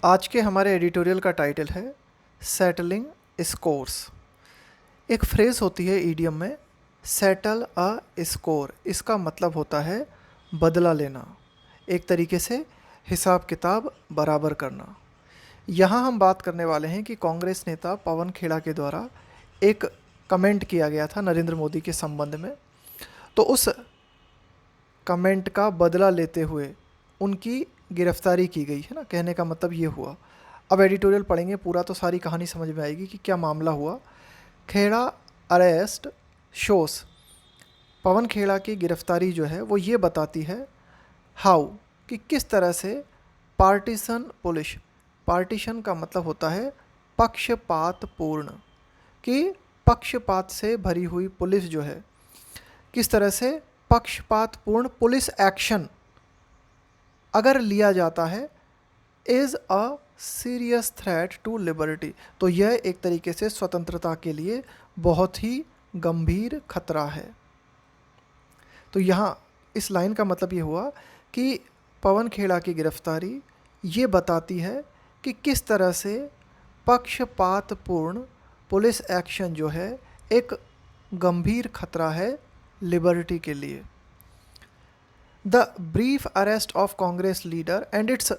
आज के हमारे एडिटोरियल का टाइटल है सेटलिंग स्कोर्स। एक फ्रेज़ होती है ईडियम में, सेटल अ स्कोर। इसका मतलब होता है बदला लेना, एक तरीके से हिसाब किताब बराबर करना। यहाँ हम बात करने वाले हैं कि कांग्रेस नेता पवन खेड़ा के द्वारा एक कमेंट किया गया था नरेंद्र मोदी के संबंध में। तो उस कमेंट का बदला लेते हुए उनकी गिरफ्तारी की गई है ना। कहने का मतलब ये हुआ। अब एडिटोरियल पढ़ेंगे पूरा तो सारी कहानी समझ में आएगी कि क्या मामला हुआ। खेड़ा अरेस्ट शोस, पवन खेड़ा की गिरफ्तारी जो है वो ये बताती है हाउ, कि किस तरह से पार्टीशन पुलिस, पार्टीशन का मतलब होता है पक्षपातपूर्ण, कि पक्षपात से भरी हुई पुलिस जो है किस तरह से पक्षपातपूर्ण पुलिस एक्शन अगर लिया जाता है is a serious threat to liberty, तो यह एक तरीके से स्वतंत्रता के लिए बहुत ही गंभीर खतरा है। तो यहाँ इस लाइन का मतलब ये हुआ कि पवन खेड़ा की गिरफ्तारी ये बताती है कि किस तरह से पक्षपातपूर्ण पुलिस एक्शन जो है एक गंभीर खतरा है लिबर्टी के लिए। The brief arrest of Congress leader and its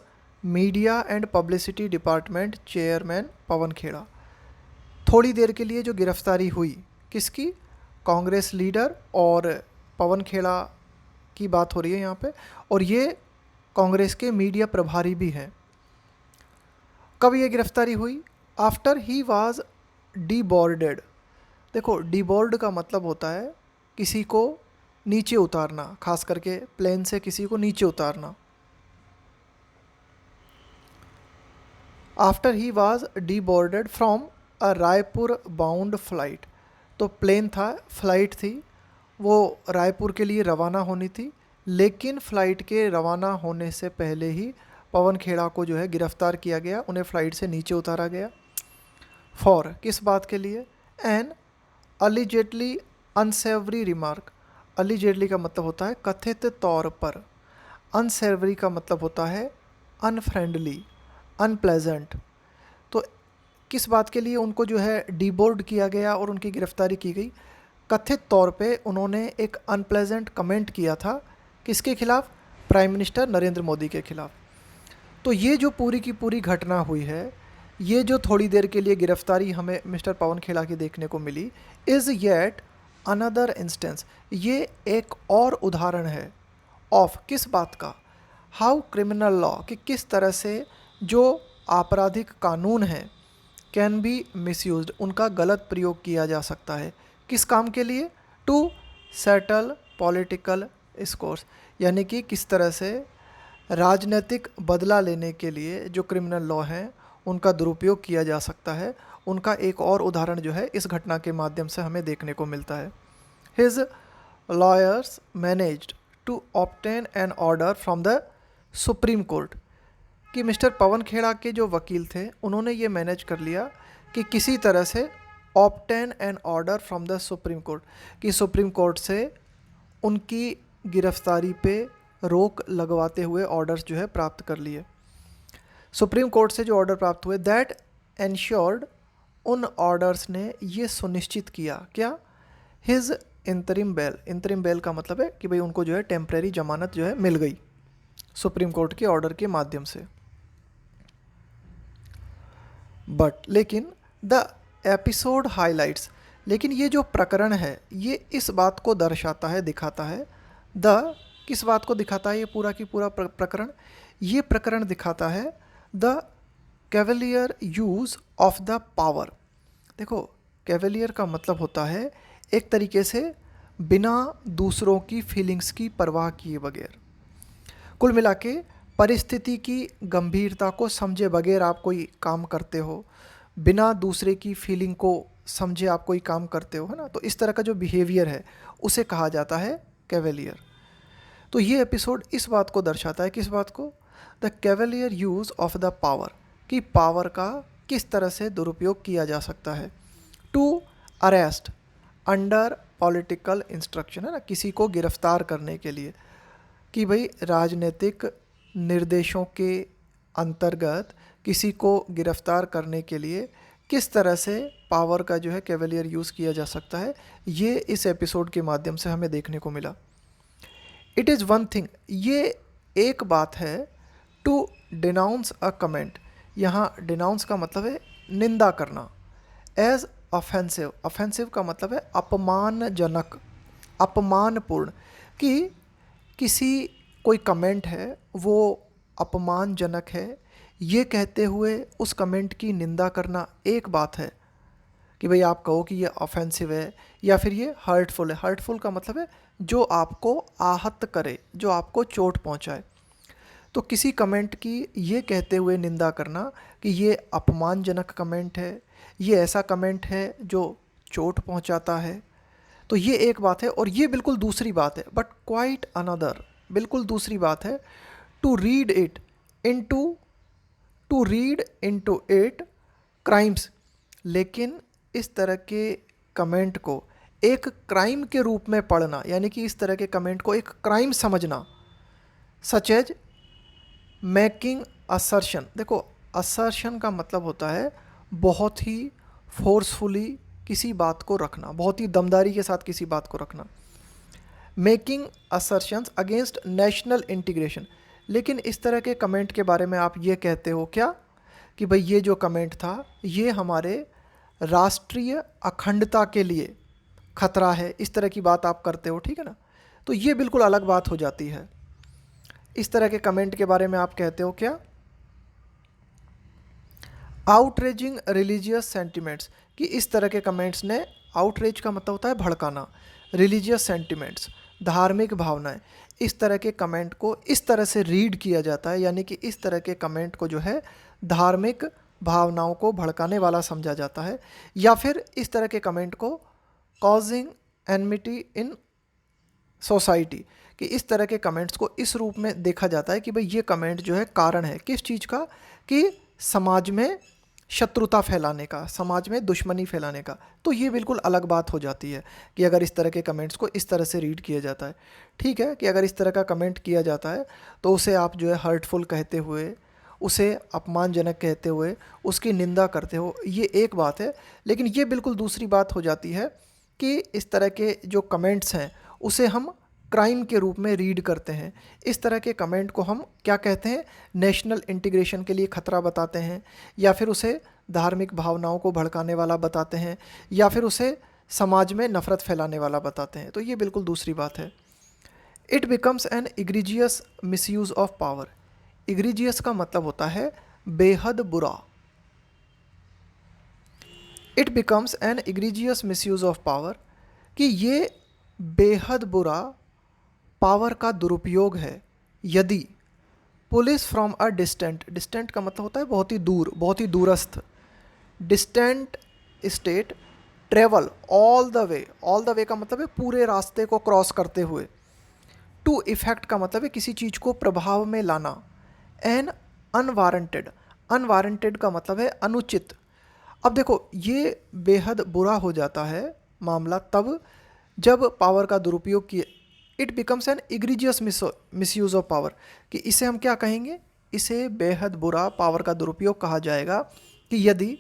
media and publicity department chairman Pawan Khera. थोड़ी देर के लिए जो गिरफ्तारी हुई किसकी, कांग्रेस लीडर और पवन खेड़ा की बात हो रही है यहाँ पे, और ये कांग्रेस के मीडिया प्रभारी भी हैं। कब ये गिरफ्तारी हुई? After he was deboarded. देखो, डीबोर्ड का मतलब होता है किसी को नीचे उतारना, खास करके प्लेन से किसी को नीचे उतारना। After he was deboarded from a Raipur bound flight, तो प्लेन था, फ्लाइट थी, वो रायपुर के लिए रवाना होनी थी, लेकिन फ़्लाइट के रवाना होने से पहले ही पवन खेड़ा को जो है गिरफ़्तार किया गया, उन्हें फ़्लाइट से नीचे उतारा गया। फॉर, किस बात के लिए? N अलीजेटली अनसेवरी remark. अलीजेटली का मतलब होता है कथित तौर पर, अनसेवरी का मतलब होता है अनफ्रेंडली, अनप्लेजेंट। तो किस बात के लिए उनको जो है डीबोर्ड किया गया और उनकी गिरफ्तारी की गई? कथित तौर पे उन्होंने एक अनप्लेजेंट कमेंट किया था, किसके खिलाफ? प्राइम मिनिस्टर नरेंद्र मोदी के खिलाफ। तो ये जो पूरी की पूरी घटना हुई है, ये जो थोड़ी देर के लिए गिरफ्तारी हमें मिस्टर पवन खेड़ा की देखने को मिली, इज़ येट अनदर इंस्टेंस, ये एक और उदाहरण है ऑफ, किस बात का? हाउ क्रिमिनल लॉ, कि किस तरह से जो आपराधिक कानून है कैन बी मिसयूज्ड, उनका गलत प्रयोग किया जा सकता है। किस काम के लिए? टू सेटल पॉलिटिकल स्कोर्स, यानी कि किस तरह से राजनीतिक बदला लेने के लिए जो क्रिमिनल लॉ हैं उनका दुरुपयोग किया जा सकता है। उनका एक और उदाहरण जो है इस घटना के माध्यम से हमें देखने को मिलता है। His lawyers managed to obtain an order from the Supreme Court, कि मिस्टर पवन खेड़ा के जो वकील थे उन्होंने ये मैनेज कर लिया कि किसी तरह से obtain an order from the Supreme Court, कि सुप्रीम कोर्ट से उनकी गिरफ्तारी पे रोक लगवाते हुए ऑर्डर्स जो है प्राप्त कर लिए। सुप्रीम कोर्ट से जो ऑर्डर प्राप्त हुए, दैट एंश्योर्ड, उन ऑर्डर्स ने ये सुनिश्चित किया, क्या? हिज इंतरिम बेल, इंतरिम बेल का मतलब है कि भाई उनको जो है टेम्परेरी जमानत जो है मिल गई सुप्रीम कोर्ट के ऑर्डर के माध्यम से। बट, लेकिन द एपिसोड हाईलाइट्स, लेकिन ये जो प्रकरण है ये इस बात को दर्शाता है, दिखाता है, द, किस बात को दिखाता है ये पूरा की पूरा प्रकरण? ये प्रकरण दिखाता है the cavalier use of the power. देखो, कैवेलियर का मतलब होता है एक तरीके से बिना दूसरों की फीलिंग्स की परवाह किए बगैर, कुल मिला के परिस्थिति की गंभीरता को समझे बगैर आप कोई काम करते हो, बिना दूसरे की फीलिंग को समझे आप कोई काम करते हो, है ना। तो इस तरह का जो बिहेवियर है उसे कहा जाता है कैवेलियर। तो ये एपिसोड इस बात को दर्शाता है, किस बात को? The cavalier use of the power, कि पावर का किस तरह से दुरुपयोग किया जा सकता है। To arrest under political instruction, है ना, किसी को गिरफ्तार करने के लिए, कि भाई राजनीतिक निर्देशों के अंतर्गत किसी को गिरफ्तार करने के लिए किस तरह से पावर का जो है कैवेलियर यूज़ किया जा सकता है, ये इस एपिसोड के माध्यम से हमें देखने को मिला। इट इज़ वन थिंग, ये एक बात है, टू डिनाउंस अ कमेंट, यहाँ डिनाउंस का मतलब है निंदा करना, एज ऑफेंसिव, ऑफेंसिव का मतलब है अपमानजनक, अपमानपूर्ण, कि किसी कोई कमेंट है वो अपमानजनक है, ये कहते हुए उस कमेंट की निंदा करना एक बात है कि भाई आप कहो कि ये ऑफेंसिव है या फिर ये हर्टफुल है। हर्टफुल का मतलब है जो आपको आहत करे, जो आपको चोट पहुंचाए। तो किसी कमेंट की ये कहते हुए निंदा करना कि ये अपमानजनक कमेंट है, ये ऐसा कमेंट है जो चोट पहुंचाता है, तो ये एक बात है। और ये बिल्कुल दूसरी बात है, बट क्वाइट अनदर, बिल्कुल दूसरी बात है, to read it into, to read into it crimes. लेकिन इस तरह के कमेंट को एक क्राइम के रूप में पढ़ना, यानी कि इस तरह के कमेंट को एक क्राइम समझना, सच एज मेकिंग असर्शन। देखो, असर्शन का मतलब होता है बहुत ही फोर्सफुली किसी बात को रखना, बहुत ही दमदारी के साथ किसी बात को रखना। Making assertions against national integration. लेकिन इस तरह के कमेंट के बारे में आप ये कहते हो क्या कि भाई ये जो कमेंट था ये हमारे राष्ट्रीय अखंडता के लिए खतरा है, इस तरह की बात आप करते हो, ठीक है ना। तो ये बिल्कुल अलग बात हो जाती है। इस तरह के कमेंट के बारे में आप कहते हो क्या, आउटरेजिंग रिलीजियस सेंटिमेंट्स, कि इस तरह के कमेंट्स ने, आउटरेज का मतलब होता है भड़काना, रिलीजियस सेंटिमेंट्स, धार्मिक भावनाएं, इस तरह के कमेंट को इस तरह से रीड किया जाता है, यानी कि इस तरह के कमेंट को जो है धार्मिक भावनाओं को भड़काने वाला समझा जाता है। या फिर इस तरह के कमेंट को कॉजिंग एनमिटी इन सोसाइटी, कि इस तरह के कमेंट्स को इस रूप में देखा जाता है कि भाई ये कमेंट जो है कारण है किस चीज़ का, कि समाज में शत्रुता फैलाने का, समाज में दुश्मनी फैलाने का। तो ये बिल्कुल अलग बात हो जाती है कि अगर इस तरह के कमेंट्स को इस तरह से रीड किया जाता है। ठीक है कि अगर इस तरह का कमेंट किया जाता है तो उसे आप जो है हर्टफुल कहते हुए, उसे अपमानजनक कहते हुए उसकी निंदा करते हो, ये एक बात है। लेकिन ये बिल्कुल दूसरी बात हो जाती है कि इस तरह के जो कमेंट्स हैं उसे हम क्राइम के रूप में रीड करते हैं। इस तरह के कमेंट को हम क्या कहते हैं, नेशनल इंटीग्रेशन के लिए खतरा बताते हैं, या फिर उसे धार्मिक भावनाओं को भड़काने वाला बताते हैं, या फिर उसे समाज में नफरत फैलाने वाला बताते हैं। तो ये बिल्कुल दूसरी बात है। It becomes N egregious misuse of power. Egregious का मतलब होता है बेहद बुरा। It becomes N egregious misuse of power, कि ये बेहद बुरा पावर का दुरुपयोग है यदि police from a distant, distant का मतलब होता है बहुत ही दूर, बहुत ही दूरस्थ, distant state travel all the way, all the way का मतलब है पूरे रास्ते को क्रॉस करते हुए, टू इफेक्ट का मतलब है किसी चीज़ को प्रभाव में लाना, एन अनवारंटेड, अनवारंटेड का मतलब है अनुचित। अब देखो ये बेहद बुरा हो जाता है मामला तब जब पावर का दुरुपयोग किए, it becomes N egregious misuse of power, कि इसे हम क्या कहेंगे, इसे बेहद बुरा पावर का दुरुपयोग कहा जाएगा कि यदि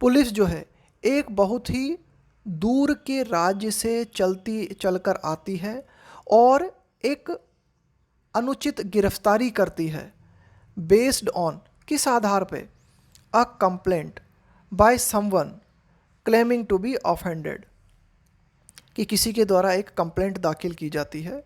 पुलिस जो है एक बहुत ही दूर के राज्य से चलकर आती है और एक अनुचित गिरफ्तारी करती है, बेस्ड ऑन, किस आधार पे, a complaint by someone claiming to be offended, कि किसी के द्वारा एक कंप्लेंट दाखिल की जाती है,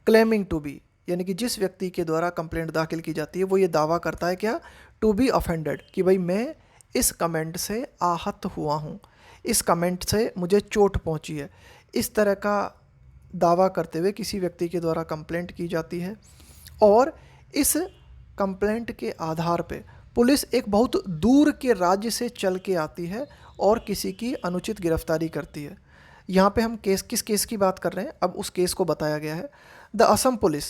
क्लेमिंग टू बी यानी कि जिस व्यक्ति के द्वारा कंप्लेंट दाखिल की जाती है वो ये दावा करता है क्या, टू बी ऑफेंडेड, कि भाई मैं इस कमेंट से आहत हुआ हूँ, इस कमेंट से मुझे चोट पहुँची है। इस तरह का दावा करते हुए किसी व्यक्ति के द्वारा कंप्लेंट की जाती है और इस कंप्लेंट के आधार पे पुलिस एक बहुत दूर के राज्य से चल के आती है और किसी की अनुचित गिरफ्तारी करती है। यहाँ पे हम किस केस की बात कर रहे हैं, अब उस केस को बताया गया है। The Assam police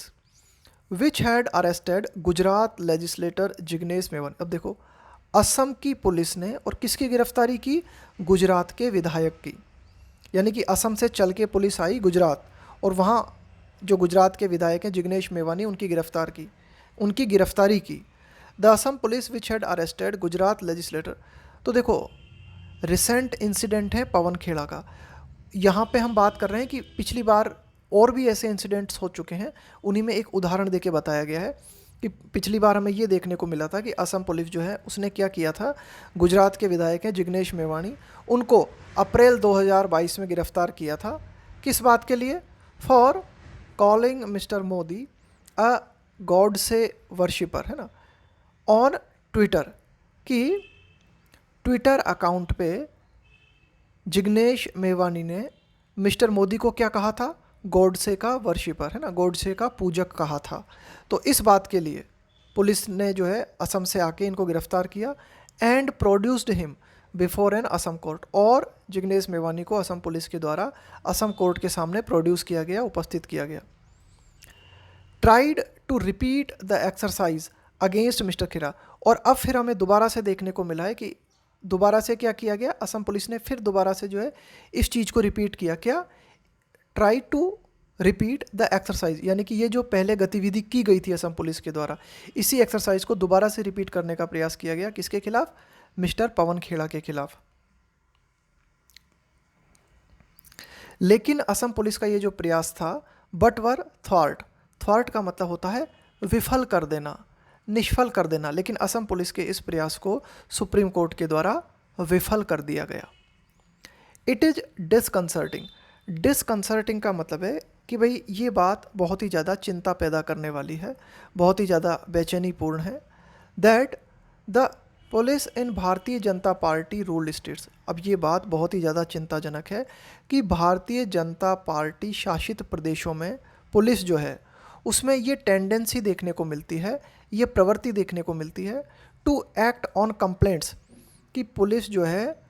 which had arrested Gujarat legislator Jignesh Mevani. अब देखो असम की पुलिस ने और किसकी गिरफ्तारी की, गुजरात के विधायक की, यानी कि असम से चल के पुलिस आई गुजरात और वहाँ जो गुजरात के विधायक हैं जिग्नेश मेवानी, उनकी गिरफ्तारी की। The Assam police which had arrested Gujarat legislator. तो देखो रिसेंट इंसिडेंट है पवन खेड़ा का। यहाँ पे हम बात कर रहे हैं कि पिछली बार और भी ऐसे इंसिडेंट्स हो चुके हैं, उन्हीं में एक उदाहरण देके बताया गया है कि पिछली बार हमें ये देखने को मिला था कि असम पुलिस जो है उसने क्या किया था, गुजरात के विधायक हैं जिग्नेश मेवाणी, उनको अप्रैल 2022 में गिरफ्तार किया था। किस बात के लिए? For calling mister Modi a God से वर्शिपर, है ना, ऑन ट्विटर। कि ट्विटर अकाउंट पे जिग्नेश मेवानी ने मिस्टर मोदी को क्या कहा था? गॉडसे का वर्शिपर, है ना, गॉडसे का पूजक कहा था। तो इस बात के लिए पुलिस ने जो है असम से आके इनको गिरफ्तार किया and produced him before N Assam court. और जिग्नेश मेवानी को असम पुलिस के द्वारा असम कोर्ट के सामने प्रोड्यूस किया गया, उपस्थित किया गया। Tried to repeat the exercise against mister Khera. और अब फिर हमें दोबारा से देखने को मिला है कि दोबारा से क्या किया गया, असम पुलिस ने फिर दोबारा से जो है इस चीज़ को रिपीट किया। क्या? Try to repeat the exercise, यानी कि ये जो पहले गतिविधि की गई थी असम पुलिस के द्वारा, इसी एक्सरसाइज को दोबारा से रिपीट करने का प्रयास किया गया। किसके खिलाफ? मिस्टर पवन खेड़ा के खिलाफ। लेकिन असम पुलिस का ये जो प्रयास था, बट वर थ्वार्ट। थ्वार्ट का मतलब होता है विफल कर देना, निष्फल कर देना। लेकिन असम पुलिस के इस प्रयास को सुप्रीम कोर्ट के द्वारा विफल कर दिया गया। It is disconcerting. डिसकंसर्टिंग का मतलब है कि भाई ये बात बहुत ही ज़्यादा चिंता पैदा करने वाली है, बहुत ही ज़्यादा बेचैनीपूर्ण है। That the police in Bharatiya Janata party ruled states. अब ये बात बहुत ही ज़्यादा चिंताजनक है कि भारतीय जनता पार्टी शासित प्रदेशों में पुलिस जो है उसमें ये टेंडेंसी देखने को मिलती है, ये प्रवृत्ति देखने को मिलती है टू एक्ट ऑन कंप्लेंट्स। कि पुलिस जो है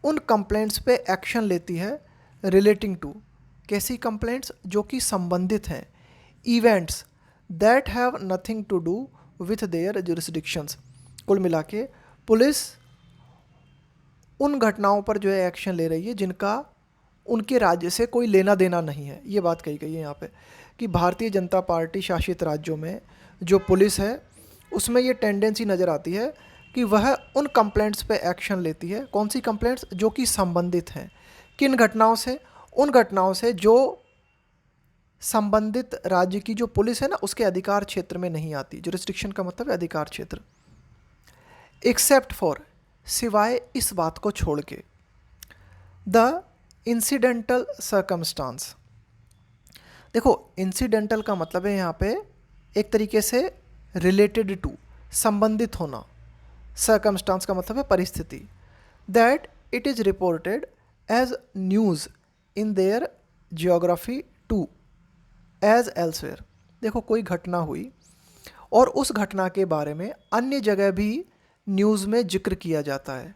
उन कंप्लेंट्स पे एक्शन लेती है रिलेटिंग टू, कैसी कंप्लेंट्स? जो कि संबंधित हैं events that have nothing to do with their jurisdictions. कुल मिला के पुलिस उन घटनाओं पर जो है एक्शन ले रही है जिनका उनके राज्य से कोई लेना देना नहीं है। ये बात कही गई है यहाँ पे कि भारतीय जनता पार्टी शासित राज्यों में जो पुलिस है उसमें ये टेंडेंसी नज़र आती है कि वह उन कंप्लेंट्स पे एक्शन लेती है। कौन सी कंप्लेंट्स? जो कि संबंधित हैं किन घटनाओं से? उन घटनाओं से जो संबंधित राज्य की जो पुलिस है ना उसके अधिकार क्षेत्र में नहीं आती। जुरिस्डिक्शन का मतलब है अधिकार क्षेत्र। एक्सेप्ट फॉर, सिवाय इस बात को छोड़ के, द इंसिडेंटल सर्कमस्टांस। देखो इंसिडेंटल का मतलब है यहाँ पे एक तरीके से रिलेटेड टू, संबंधित होना। सर्कमस्टांस का मतलब है परिस्थिति। That it is reported as news in their geography to as elsewhere. देखो कोई घटना हुई और उस घटना के बारे में अन्य जगह भी न्यूज़ में जिक्र किया जाता है।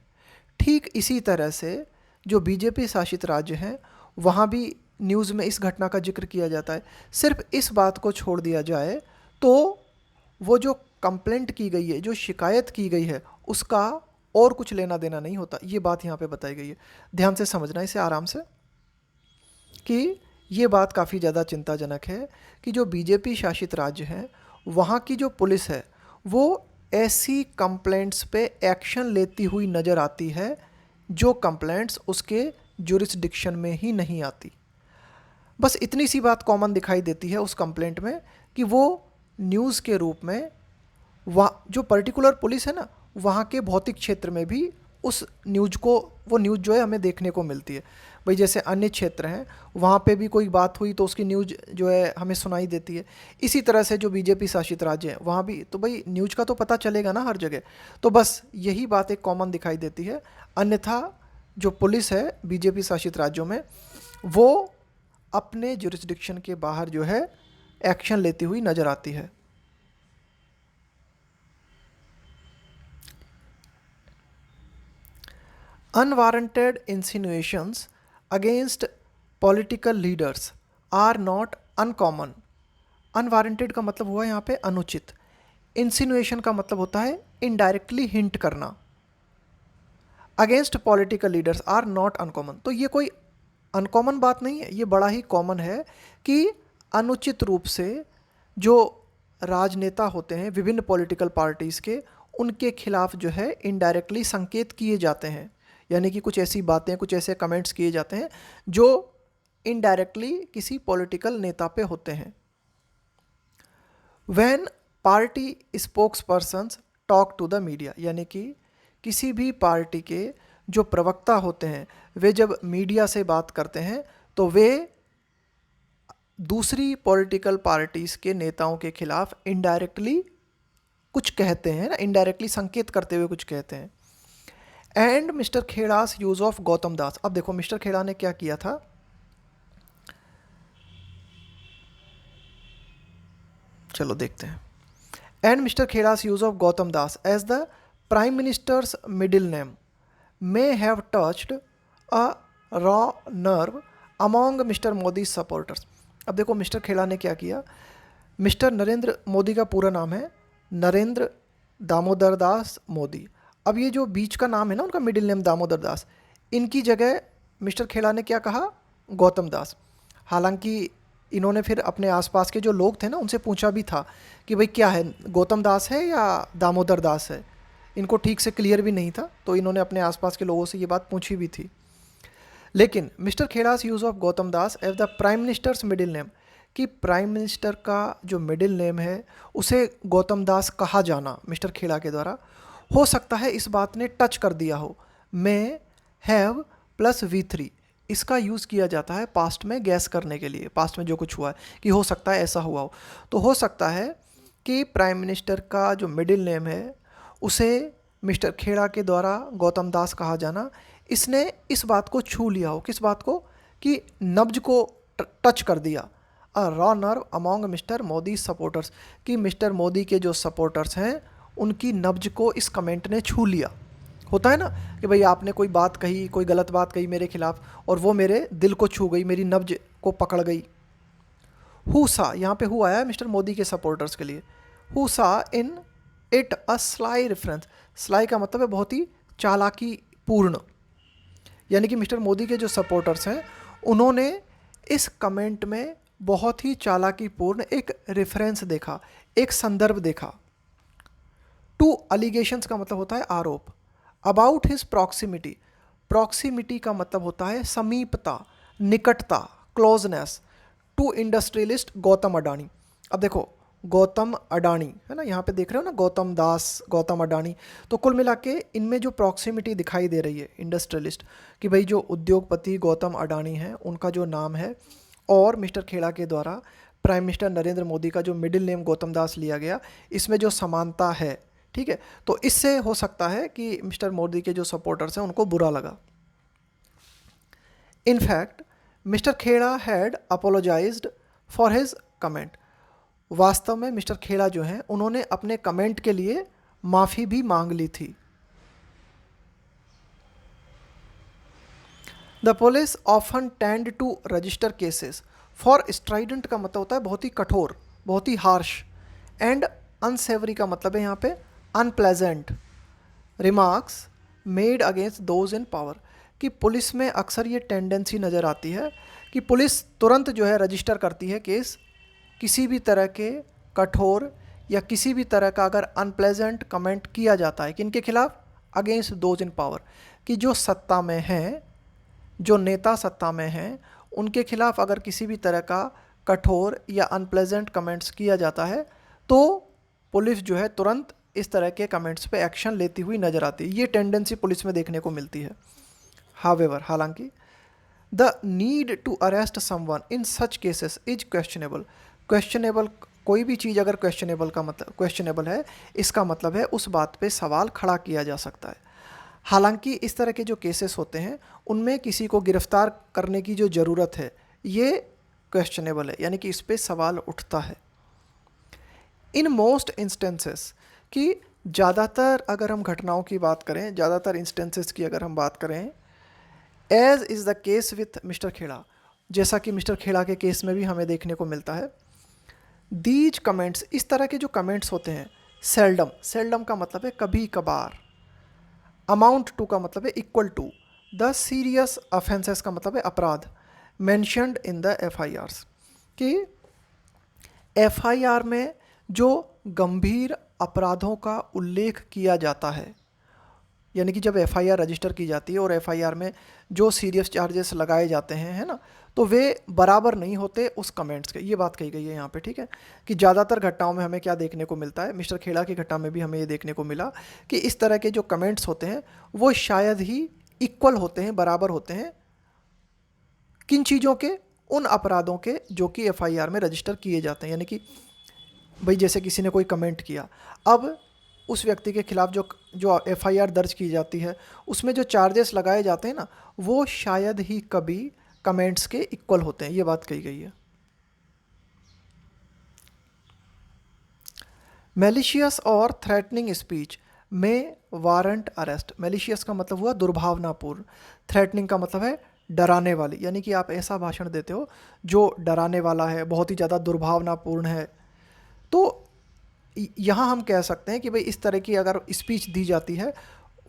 ठीक इसी तरह से जो बीजेपी शासित राज्य हैं वहाँ भी न्यूज़ में इस घटना का जिक्र किया जाता है। सिर्फ इस बात को छोड़ दिया जाए तो वो जो कंप्लेंट की गई है, जो शिकायत की गई है, उसका और कुछ लेना देना नहीं होता। ये बात यहाँ पे बताई गई है। ध्यान से समझना इसे आराम से, कि ये बात काफ़ी ज़्यादा चिंताजनक है कि जो बीजेपी शासित राज्य हैं वहाँ की जो पुलिस है वो ऐसी कंप्लेंट्स पे एक्शन लेती हुई नज़र आती है जो कंप्लेंट्स उसके जुरिस्डिक्शन में ही नहीं आती। बस इतनी सी बात कॉमन दिखाई देती है उस कंप्लेंट में कि वो न्यूज़ के रूप में वहाँ जो पर्टिकुलर पुलिस है ना वहाँ के भौतिक क्षेत्र में भी उस न्यूज़ को, वो न्यूज़ जो है हमें देखने को मिलती है। भाई जैसे अन्य क्षेत्र हैं वहाँ पे भी कोई बात हुई तो उसकी न्यूज़ जो है हमें सुनाई देती है। इसी तरह से जो बीजेपी शासित राज्य हैं वहाँ भी तो भाई न्यूज़ का तो पता चलेगा ना हर जगह। तो बस यही बात एक कॉमन दिखाई देती है। अन्यथा जो पुलिस है बीजेपी शासित राज्यों में वो अपने जुरिस्डिक्शन के बाहर जो है एक्शन लेती हुई नज़र आती है। Unwarranted insinuations against political leaders are not uncommon. Unwarranted का मतलब हुआ यहाँ पे अनुचित। Insinuation का मतलब होता है indirectly hint करना। Against political leaders are not uncommon। तो ये कोई अनकॉमन बात नहीं है, ये बड़ा ही कॉमन है कि अनुचित रूप से जो राजनेता होते हैं विभिन्न पॉलिटिकल पार्टीज़ के, उनके खिलाफ जो है इनडायरेक्टली संकेत किए जाते हैं, यानी कि कुछ ऐसी बातें, कुछ ऐसे कमेंट्स किए जाते हैं जो इनडायरेक्टली किसी पॉलिटिकल नेता पे होते हैं। When party spokespersons talk to the media, यानी कि किसी भी पार्टी के जो प्रवक्ता होते हैं वे जब मीडिया से बात करते हैं तो वे दूसरी पॉलिटिकल पार्टीज़ के नेताओं के खिलाफ इनडायरेक्टली कुछ कहते हैं ना, इनडायरेक्टली संकेत करते हुए कुछ कहते हैं। And mister Khera's use of Gautam Das, अब देखो मिस्टर खेड़ा ने क्या किया था, चलो देखते हैं। And mister Khera's use of Gautam Das as the prime minister's middle name may have touched a raw nerve among mister Modi supporters. अब देखो मिस्टर खेड़ा ने क्या किया, मिस्टर नरेंद्र मोदी का पूरा नाम है नरेंद्र दामोदर दास मोदी। अब ये जो बीच का नाम है ना उनका मिडिल नेम दामोदर दास, इनकी जगह मिस्टर खेड़ा ने क्या कहा, गौतम दास। हालांकि इन्होंने फिर अपने आसपास के जो लोग थे ना उनसे पूछा भी था कि भाई क्या है, गौतम दास है या दामोदर दास है, इनको ठीक से क्लियर भी नहीं था, तो इन्होंने अपने आसपास के लोगों से ये बात पूछी भी थी। लेकिन mister Khera's use of Gautam Das as the prime minister's middle name, कि प्राइम मिनिस्टर का जो मिडिल नेम है उसे गौतम दास कहा जाना मिस्टर खेड़ा के द्वारा, हो सकता है इस बात ने टच कर दिया हो। मे हैव प्लस V3, इसका यूज़ किया जाता है पास्ट में गैस करने के लिए, पास्ट में जो कुछ हुआ है कि हो सकता है ऐसा हुआ हो। तो हो सकता है कि प्राइम मिनिस्टर का जो मिडिल नेम है उसे मिस्टर खेड़ा के द्वारा गौतम दास कहा जाना, इसने इस बात को छू लिया हो, किस बात को, कि नब्ज को टच कर दिया, a raw nerve among mister Modi supporters, कि मिस्टर मोदी के जो सपोर्टर्स हैं उनकी नब्ज को इस कमेंट ने छू लिया। होता है ना कि भाई आपने कोई बात कही, कोई गलत बात कही मेरे खिलाफ और वो मेरे दिल को छू गई, मेरी नब्ज को पकड़ गई। हु सा, यहाँ पे हु आया है मिस्टर मोदी के सपोर्टर्स के लिए। हु सा in it a sly reference, sly का मतलब है बहुत ही चालाकी पूर्ण, यानी कि मिस्टर मोदी के जो सपोर्टर्स हैं उन्होंने इस कमेंट में बहुत ही चालाकी पूर्ण एक रेफरेंस देखा, एक संदर्भ देखा। टू अलिगेशंस का मतलब होता है आरोप, अबाउट हिज प्रॉक्सिमिटी, प्रॉक्सिमिटी का मतलब होता है समीपता, निकटता, closeness, to industrialist Gautam Adani. अब देखो गौतम अडानी है ना, यहाँ पे देख रहे हो ना, गौतम दास, गौतम अडानी, तो कुल मिला के इनमें जो प्रॉक्सिमिटी दिखाई दे रही है इंडस्ट्रियलिस्ट, कि भाई जो उद्योगपति गौतम अडानी हैं उनका जो नाम है और मिस्टर खेड़ा के द्वारा प्राइम मिनिस्टर नरेंद्र मोदी का जो मिडिल नेम गौतम दास लिया गया, इसमें जो समानता है, ठीक है, तो इससे हो सकता है कि मिस्टर मोदी के जो सपोर्टर्स हैं उनको बुरा लगा। In fact mister Khera had apologised for his comment, वास्तव में मिस्टर खेड़ा जो हैं उन्होंने अपने कमेंट के लिए माफ़ी भी मांग ली थी। The police often tend to register cases for strident का मतलब होता है बहुत ही कठोर, बहुत ही हार्श, एंड अनसेवरी का मतलब है यहाँ पे unpleasant remarks made against those in power, कि पुलिस में अक्सर ये टेंडेंसी नज़र आती है कि पुलिस तुरंत जो है रजिस्टर करती है केस किसी भी तरह के कठोर या किसी भी तरह का अगर अनप्लेजेंट कमेंट किया जाता है, किनके खिलाफ, अगेंस्ट दोज इन पावर, कि जो सत्ता में हैं, जो नेता सत्ता में हैं उनके खिलाफ अगर किसी भी तरह का कठोर या अनप्लेजेंट कमेंट्स किया जाता है तो पुलिस जो है तुरंत इस तरह के कमेंट्स पे एक्शन लेती हुई नज़र आती है। ये टेंडेंसी पुलिस में देखने को मिलती है। हावेवर, हालांकि the need to arrest someone in such cases is questionable, questionable कोई भी चीज़ अगर क्वेश्चनेबल का मतलब क्वेश्चनेबल है, इसका मतलब है उस बात पे सवाल खड़ा किया जा सकता है। हालांकि इस तरह के जो केसेस होते हैं उनमें किसी को गिरफ्तार करने की जो ज़रूरत है ये क्वेश्चनेबल है, यानी कि इस पे सवाल उठता है। इन मोस्ट इंस्टेंसेस, कि ज़्यादातर अगर हम घटनाओं की बात करें, ज़्यादातर इंस्टेंसेस की अगर हम बात करें, as is the case with mister Khera, जैसा कि मिस्टर खेड़ा के केस में भी हमें देखने को मिलता है, दीज कमेंट्स, इस तरह के जो कमेंट्स होते हैं, सेल्डम, सेल्डम का मतलब है कभी कभार, अमाउंट टू का मतलब है equal to, the serious offences का मतलब है अपराध, मेंशन्ड इन द FIRs, कि FIR में जो गंभीर अपराधों का उल्लेख किया जाता है, यानी कि जब एफआईआर रजिस्टर की जाती है और एफआईआर में जो सीरियस चार्जेस लगाए जाते हैं, है ना, तो वे बराबर नहीं होते उस कमेंट्स के, ये बात कही गई है यहाँ पे, ठीक है। कि ज़्यादातर घटनाओं में हमें क्या देखने को मिलता है, मिस्टर खेड़ा की घटना में भी हमें ये देखने को मिला कि इस तरह के जो कमेंट्स होते हैं वो शायद ही इक्वल होते हैं, बराबर होते हैं किन चीज़ों के, उन अपराधों के जो कि एफआईआर में रजिस्टर किए जाते हैं। यानी कि भाई जैसे किसी ने कोई कमेंट किया, अब उस व्यक्ति के खिलाफ जो जो एफआईआर दर्ज की जाती है उसमें जो चार्जेस लगाए जाते हैं ना, वो शायद ही कभी कमेंट्स के इक्वल होते हैं, ये बात कही गई है। मैलिशियस और थ्रेटनिंग स्पीच में वारंट अरेस्ट। मैलिशियस का मतलब हुआ दुर्भावनापूर्ण, थ्रेटनिंग का मतलब है डराने वाली, यानी कि आप ऐसा भाषण देते हो जो डराने वाला है, बहुत ही ज़्यादा दुर्भावनापूर्ण है। तो यहाँ हम कह सकते हैं कि भाई इस तरह की अगर स्पीच दी जाती है,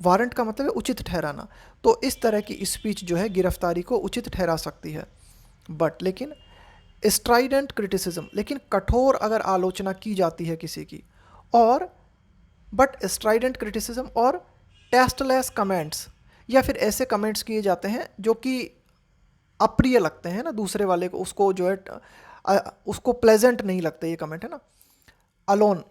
वारंट का मतलब है उचित ठहराना, तो इस तरह की स्पीच जो है गिरफ्तारी को उचित ठहरा सकती है। बट लेकिन स्ट्राइडेंट क्रिटिसिज्म, लेकिन कठोर अगर आलोचना की जाती है किसी की, और बट स्ट्राइडेंट क्रिटिसिज्म और टेस्टलेस कमेंट्स, या फिर ऐसे कमेंट्स किए जाते हैं जो कि अप्रिय लगते हैं ना दूसरे वाले को, उसको जो है उसको प्लेजेंट नहीं लगते ये कमेंट, है ना, अलोन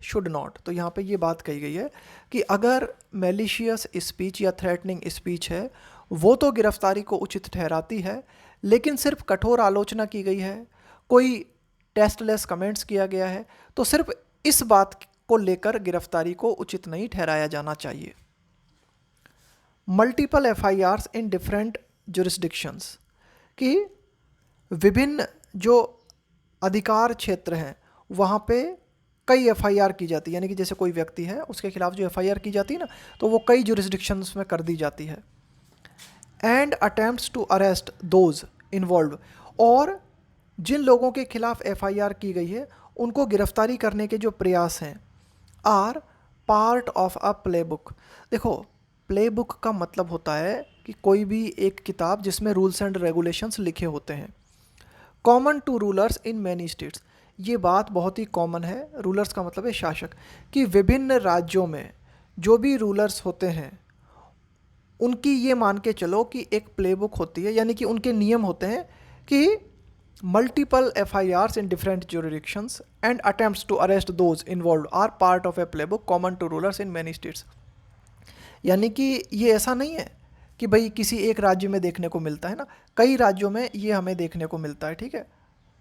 शुड नॉट। तो यहाँ पे ये बात कही गई है कि अगर मैलिशियस स्पीच या थ्रेटनिंग स्पीच है वो तो गिरफ्तारी को उचित ठहराती है, लेकिन सिर्फ कठोर आलोचना की गई है, कोई टेस्टलेस कमेंट्स किया गया है, तो सिर्फ इस बात को लेकर गिरफ्तारी को उचित नहीं ठहराया जाना चाहिए। Multiple FIRs in different jurisdictions, कि विभिन्न जो अधिकार क्षेत्र हैं वहाँ पे कई एफआईआर की जाती है, यानी कि जैसे कोई व्यक्ति है उसके खिलाफ जो एफआईआर की जाती है ना, तो वो कई जुरिस्डिक्शंस में कर दी जाती है। And attempts to arrest those involve, और जिन लोगों के खिलाफ एफआईआर की गई है उनको गिरफ्तारी करने के जो प्रयास हैं, are part of a playbook. देखो, प्ले बुक का मतलब होता है कि कोई भी एक किताब जिसमें रूल्स एंड रेगुलेशंस लिखे होते हैं। Common to rulers in many states, ये बात बहुत ही कॉमन है, रूलर्स का मतलब है शासक, कि विभिन्न राज्यों में जो भी रूलर्स होते हैं उनकी ये मान के चलो कि एक प्लेबुक होती है, यानी कि उनके नियम होते हैं कि multiple FIRs in different jurisdictions and attempts to arrest those involved are part of a playbook common to rulers in many states. यानी कि ये ऐसा नहीं है कि भाई किसी एक राज्य में देखने को मिलता है ना, कई राज्यों में ये हमें देखने को मिलता है, ठीक है।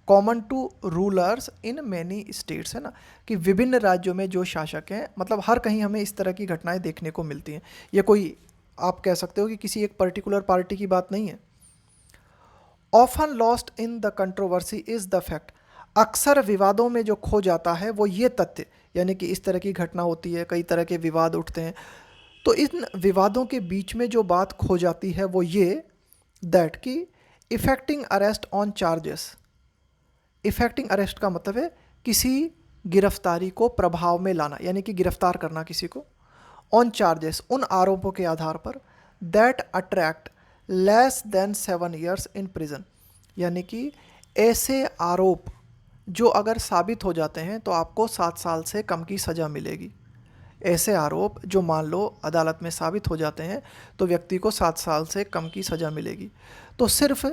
Common to rulers in many states, है ना, कि विभिन्न राज्यों में जो शासक हैं, मतलब हर कहीं हमें इस तरह की घटनाएं देखने को मिलती हैं। ये कोई आप कह सकते हो कि किसी एक पर्टिकुलर पार्टी की बात नहीं है। Often lost in the controversy is the fact, अक्सर विवादों में जो खो जाता है वो ये तथ्य, यानी कि इस तरह की घटना होती है, कई तरह के विवाद उठते हैं, तो इन विवादों के बीच में जो बात खो जाती है वो ये दैट कि effecting arrest on charges. Effecting arrest का मतलब है किसी गिरफ्तारी को प्रभाव में लाना, यानी कि गिरफ्तार करना किसी को, ऑन चार्जेस उन आरोपों के आधार पर, that attract less than 7 years in prison, यानी कि ऐसे आरोप जो अगर साबित हो जाते हैं तो आपको 7 साल से कम की सज़ा मिलेगी। ऐसे आरोप जो मान लो अदालत में साबित हो जाते हैं तो व्यक्ति को 7 साल से कम की सज़ा मिलेगी। तो सिर्फ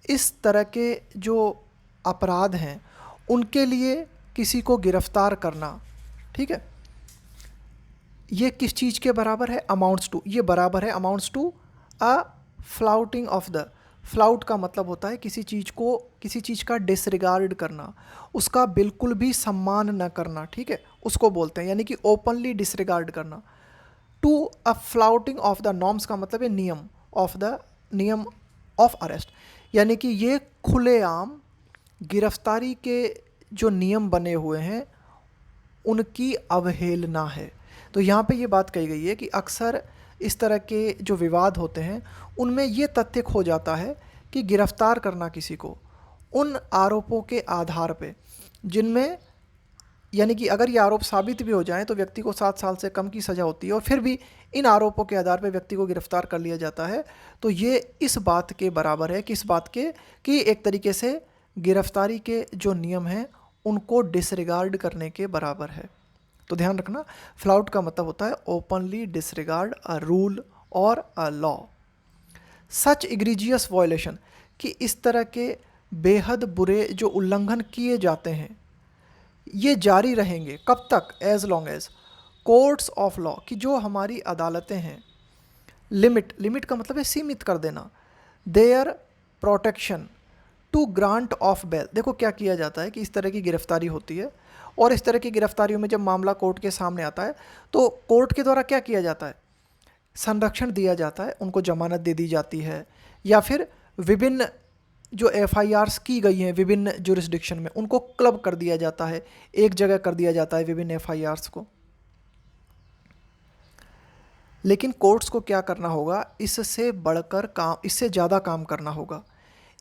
इस तरह के जो अपराध हैं उनके लिए किसी को गिरफ्तार करना, ठीक है, ये किस चीज़ के बराबर है, अमाउंट्स टू, ये बराबर है amounts to a flouting of the, flout का मतलब होता है किसी चीज़ को, किसी चीज़ का डिसरिगार्ड करना, उसका बिल्कुल भी सम्मान न करना, ठीक है, उसको बोलते हैं, यानी कि ओपनली डिसरिगार्ड करना। To a flouting of the norms का मतलब है नियम, ऑफ द नियम ऑफ अरेस्ट, यानी कि ये खुलेआम गिरफ्तारी के जो नियम बने हुए हैं उनकी अवहेलना है। तो यहाँ पे ये बात कही गई है कि अक्सर इस तरह के जो विवाद होते हैं उनमें ये तथ्य खो जाता है कि गिरफ्तार करना किसी को उन आरोपों के आधार पे जिनमें, यानी कि अगर ये आरोप साबित भी हो जाए तो व्यक्ति को 7 साल से कम की सज़ा होती है, और फिर भी इन आरोपों के आधार पे व्यक्ति को गिरफ्तार कर लिया जाता है। तो ये इस बात के बराबर है कि इस बात के कि एक तरीके से गिरफ्तारी के जो नियम हैं उनको डिसरिगार्ड करने के बराबर है। तो ध्यान रखना, फ्लाउट का मतलब होता है ओपनली डिसरिगार्ड अ रूल और a law. Such egregious violation, कि इस तरह के बेहद बुरे जो उल्लंघन किए जाते हैं ये जारी रहेंगे कब तक, as long as courts of law, कि जो हमारी अदालतें हैं, लिमिट का मतलब है सीमित कर देना, their protection to grant of bail. देखो क्या किया जाता है कि इस तरह की गिरफ्तारी होती है और इस तरह की गिरफ्तारियों में जब मामला कोर्ट के सामने आता है तो कोर्ट के द्वारा क्या किया जाता है, संरक्षण दिया जाता है, उनको जमानत दे दी जाती है, या फिर विभिन्न जो एफआईआर्स की गई हैं विभिन्न जुरिस्डिक्शन में उनको क्लब कर दिया जाता है, एक जगह कर दिया जाता है विभिन्न एफआईआर्स को। लेकिन कोर्ट्स को क्या करना होगा, इससे बढ़कर काम, इससे ज़्यादा काम करना होगा।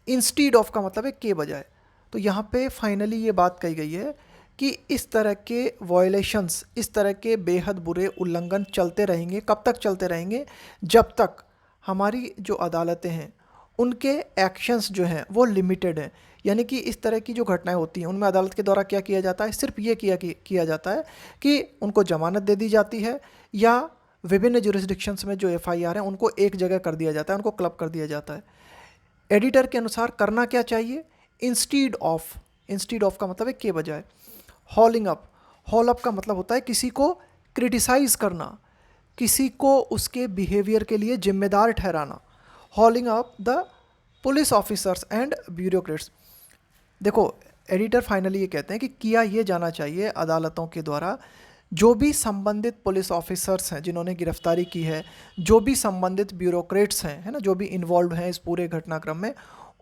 इंस्टीड ऑफ का मतलब है के बजाय। तो यहाँ पे फाइनली ये बात कही गई है कि इस तरह के वायलेशंस, इस तरह के बेहद बुरे उल्लंघन चलते रहेंगे। कब तक चलते रहेंगे, जब तक हमारी जो अदालतें हैं उनके एक्शंस जो हैं वो लिमिटेड हैं। यानी कि इस तरह की जो घटनाएं होती हैं उनमें अदालत के द्वारा क्या किया जाता है, सिर्फ ये किया जाता है कि उनको जमानत दे दी जाती है या विभिन्न जुरिस्डिक्शंस में जो एफआईआर हैं उनको एक जगह कर दिया जाता है, उनको क्लब कर दिया जाता है। एडिटर के अनुसार करना क्या चाहिए, इंस्टीड ऑफ का मतलब है के बजाय। हॉल अप का मतलब होता है किसी को क्रिटिसाइज करना, किसी को उसके बिहेवियर के लिए जिम्मेदार ठहराना। हॉलिंग up the police officers and bureaucrats. देखो एडिटर फाइनली ये कहते हैं कि किया ये जाना चाहिए अदालतों के द्वारा, जो भी संबंधित पुलिस ऑफिसर्स हैं जिन्होंने गिरफ्तारी की है, जो भी संबंधित ब्यूरोक्रेट्स हैं, है ना, जो भी इन्वॉल्व हैं इस पूरे घटनाक्रम में,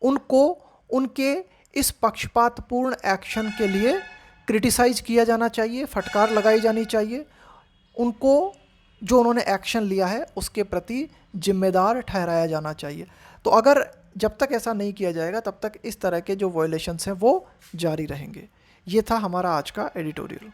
उनको उनके इस पक्षपातपूर्ण एक्शन के लिए क्रिटिसाइज किया जाना चाहिए, फटकार लगाई जानी चाहिए, उनको जो उन्होंने एक्शन लिया है उसके प्रति जिम्मेदार ठहराया जाना चाहिए। तो अगर जब तक ऐसा नहीं किया जाएगा तब तक इस तरह के जो वायलेशंस हैं वो जारी रहेंगे। ये था हमारा आज का एडिटोरियल।